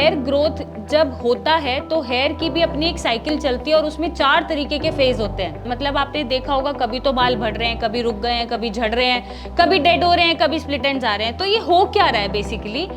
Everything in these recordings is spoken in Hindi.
हेयर ग्रोथ जब होता है तो हेयर की भी अपनी एक साइकिल चलती है और उसमें 4 तरीके के फेज होते हैं। मतलब आपने देखा होगा, कभी तो बाल बढ़ रहे हैं, कभी रुक गए हैं, कभी झड़ रहे हैं, कभी डेड हो रहे हैं, कभी स्प्लिट एंड्स आ रहे हैं। तो ये हो क्या रहा है बेसिकली?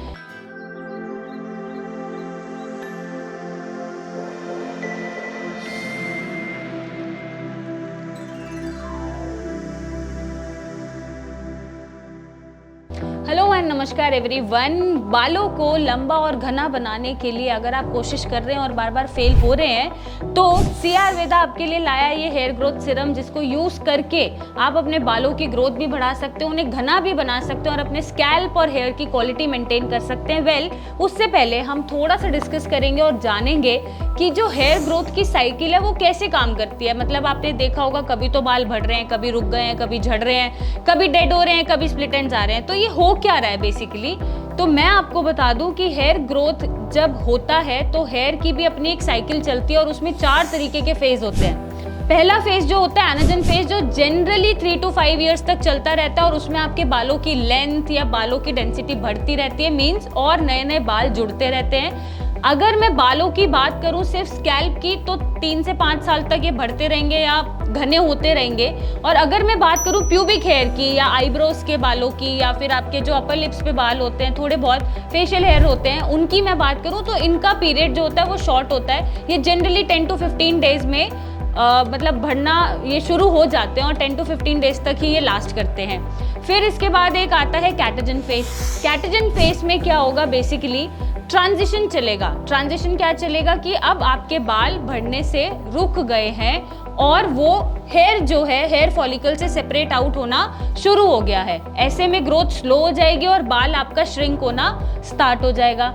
हेलो एंड नमस्कार एवरीवन। बालों को लंबा और घना बनाने के लिए अगर आप कोशिश कर रहे हैं और बार बार फेल हो रहे हैं तो सी आयुर्वेदा आपके लिए लाया ये हेयर ग्रोथ सीरम, जिसको यूज करके आप अपने बालों की ग्रोथ भी बढ़ा सकते हो, उन्हें घना भी बना सकते हो और अपने स्कैल्प और हेयर की क्वालिटी मेंटेन कर सकते हैं। उससे पहले हम थोड़ा सा डिस्कस करेंगे और जानेंगे कि जो हेयर ग्रोथ की साइकिल है वो कैसे काम करती है। मतलब आपने देखा होगा, कभी तो बाल बढ़ रहे हैं, कभी रुक गए हैं, कभी झड़ रहे हैं, कभी डेड हो रहे हैं, कभी स्प्लिट एंड्स आ रहे हैं। तो ये हो क्या रहा है बेसिकली? तो मैं आपको बता दूं कि हेयर ग्रोथ जब होता है तो हेयर की भी अपनी एक साइकिल चलती है और उसमें 4 तरीके के फेज होते हैं। पहला फेज जो होता है एनाजन फेज, जो जनरली 3 to 5 इयर्स तक चलता रहता है और उसमें आपके बालों की लेंथ या बालों की डेंसिटी बढ़ती रहती है, मीन्स और नए नए बाल जुड़ते रहते हैं। अगर मैं बालों की बात करूं सिर्फ स्कैल्प की, तो 3 से 5 साल तक ये बढ़ते रहेंगे या घने होते रहेंगे। और अगर मैं बात करूं प्यूबिक हेयर की या आईब्रोज के बालों की या फिर आपके जो अपर लिप्स पे बाल होते हैं, थोड़े बहुत फेशियल हेयर होते हैं, उनकी मैं बात करूं तो इनका पीरियड जो होता है वो शॉर्ट होता है। ये जनरली 10 to 15 डेज में मतलब बढ़ना ये शुरू हो जाते हैं और 10 to 15 डेज तक ही ये लास्ट करते हैं। फिर इसके बाद एक आता है कैटाजन फेज। कैटाजन फेज में क्या होगा बेसिकली, ट्रांजिशन चलेगा। ट्रांजिशन क्या चलेगा कि अब आपके बाल बढ़ने से रुक गए हैं और वो हेयर जो है हेयर फॉलिकल से सेपरेट आउट होना शुरू हो गया है। ऐसे में ग्रोथ स्लो हो जाएगी और बाल आपका श्रिंक होना स्टार्ट हो जाएगा।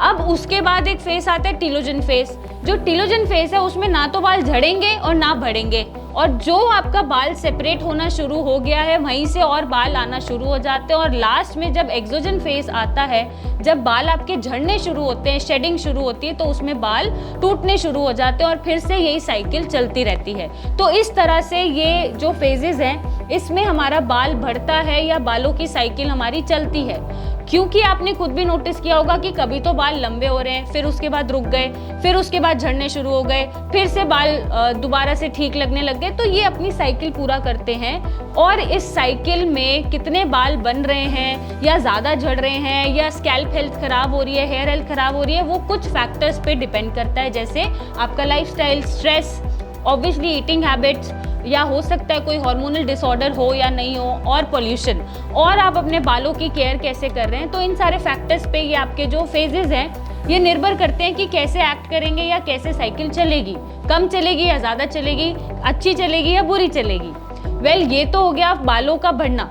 अब उसके बाद एक फेस आता है टीलोजन फेस। जो टीलोजन फेस है उसमें ना तो बाल झड़ेंगे और ना बढ़ेंगे, और जो आपका बाल सेपरेट होना शुरू हो गया है वहीं से और बाल आना शुरू हो जाते हैं। और लास्ट में जब एक्सोजन फेस आता है, जब बाल आपके झड़ने शुरू होते हैं, शेडिंग शुरू होती है, तो उसमें बाल टूटने शुरू हो जाते हैं और फिर से यही साइकिल चलती रहती है। तो इस तरह से ये जो फेजेस हैं इसमें हमारा बाल बढ़ता है या बालों की साइकिल हमारी चलती है। क्योंकि आपने खुद भी नोटिस किया होगा कि कभी तो बाल लंबे हो रहे हैं, फिर उसके बाद रुक गए, फिर उसके बाद झड़ने शुरू हो गए, फिर से बाल दोबारा से ठीक लगने लग गए। तो ये अपनी साइकिल पूरा करते हैं और इस साइकिल में कितने बाल बन रहे हैं या ज़्यादा झड़ रहे हैं या स्कैल्प हेल्थ खराब हो रही है, हेयर हेल्थ खराब हो रही है, वो कुछ फैक्टर्स पे डिपेंड करता है। जैसे आपका lifestyle, stress, obviously eating habits, या हो सकता है कोई हार्मोनल डिसऑर्डर हो या नहीं हो, और पोल्यूशन, और आप अपने बालों की केयर कैसे कर रहे हैं। तो इन सारे फैक्टर्स पे ये आपके जो फेजेस हैं ये निर्भर करते हैं कि कैसे एक्ट करेंगे या कैसे साइकिल चलेगी, कम चलेगी या ज़्यादा चलेगी, अच्छी चलेगी या बुरी चलेगी। ये तो हो गया बालों का बढ़ना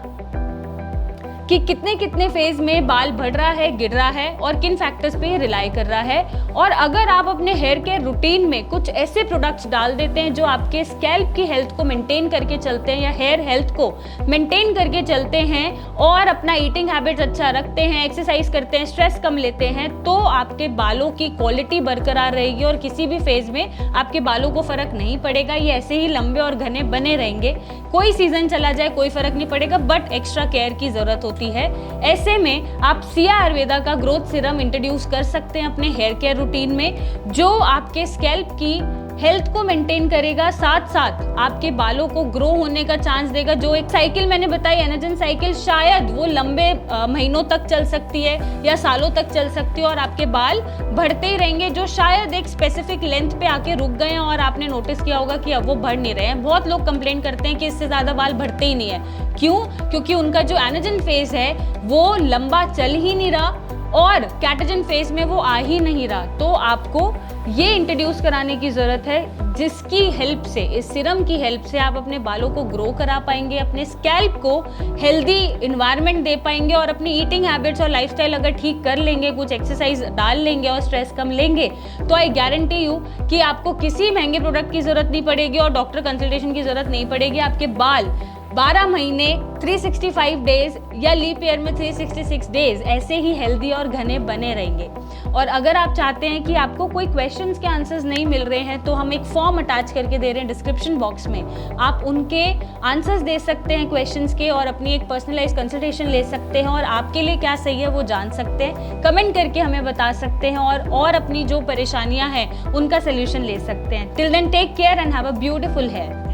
कि कितने कितने फेज में बाल बढ़ रहा है, गिर रहा है और किन फैक्टर्स पे ये रिलाई कर रहा है। और अगर आप अपने हेयर केयर रूटीन में कुछ ऐसे प्रोडक्ट्स डाल देते हैं जो आपके स्कैल्प की हेल्थ को मेंटेन करके चलते हैं या हेयर हेल्थ को मेंटेन करके चलते हैं और अपना ईटिंग हैबिट्स अच्छा रखते हैं, एक्सरसाइज करते हैं, स्ट्रेस कम लेते हैं, तो आपके बालों की क्वालिटी बरकरार रहेगी और किसी भी फेज में आपके बालों को फर्क नहीं पड़ेगा। ये ऐसे ही लंबे और घने बने रहेंगे, कोई सीजन चला जाए कोई फर्क नहीं पड़ेगा, बट एक्स्ट्रा केयर की जरूरत होती है। ऐसे में आप सिया आयुर्वेदा का ग्रोथ सीरम इंट्रोड्यूस कर सकते हैं अपने हेयर केयर रूटीन में, जो आपके स्कैल्प की हेल्थ को मेंटेन करेगा, साथ साथ आपके बालों को ग्रो होने का चांस देगा। जो एक साइकिल मैंने बताई एनाजन साइकिल, शायद वो लंबे महीनों तक चल सकती है या सालों तक चल सकती है और आपके बाल बढ़ते ही रहेंगे, जो शायद एक स्पेसिफिक लेंथ पे आके रुक गए हैं और आपने नोटिस किया होगा कि अब वो बढ़ नहीं रहे हैं। बहुत लोग कंप्लेन करते हैं कि इससे ज़्यादा बाल बढ़ते ही नहीं है। क्यों? क्योंकि उनका जो एनाजन फेज है वो लंबा चल ही नहीं रहा और कैटाजन फेज में वो आ ही नहीं रहा। तो आपको ये इंट्रोड्यूस कराने की ज़रूरत है, जिसकी हेल्प से, इस सीरम की हेल्प से आप अपने बालों को ग्रो करा पाएंगे, अपने स्कैल्प को हेल्दी इन्वायरमेंट दे पाएंगे और अपनी ईटिंग हैबिट्स और लाइफस्टाइल अगर ठीक कर लेंगे, कुछ एक्सरसाइज डाल लेंगे और स्ट्रेस कम लेंगे, तो आई गारंटी यू कि आपको किसी महंगे प्रोडक्ट की ज़रूरत नहीं पड़ेगी और डॉक्टर कंसल्टेशन की ज़रूरत नहीं पड़ेगी। आपके बाल 12 महीने 365 डेज या लीप ईयर में 366 डेज ऐसे ही हेल्दी और घने बने रहेंगे। और अगर आप चाहते हैं कि आपको कोई क्वेश्चंस के आंसर्स नहीं मिल रहे हैं तो हम एक फॉर्म अटैच करके दे रहे हैं डिस्क्रिप्शन बॉक्स में, आप उनके आंसर्स दे सकते हैं क्वेश्चंस के और अपनी एक पर्सनलाइज कंसल्टेशन ले सकते हैं और आपके लिए क्या सही है वो जान सकते हैं, कमेंट करके हमें बता सकते हैं और अपनी जो परेशानियां हैं उनका सोल्यूशन ले सकते हैं। Till then take care and have a beautiful hair.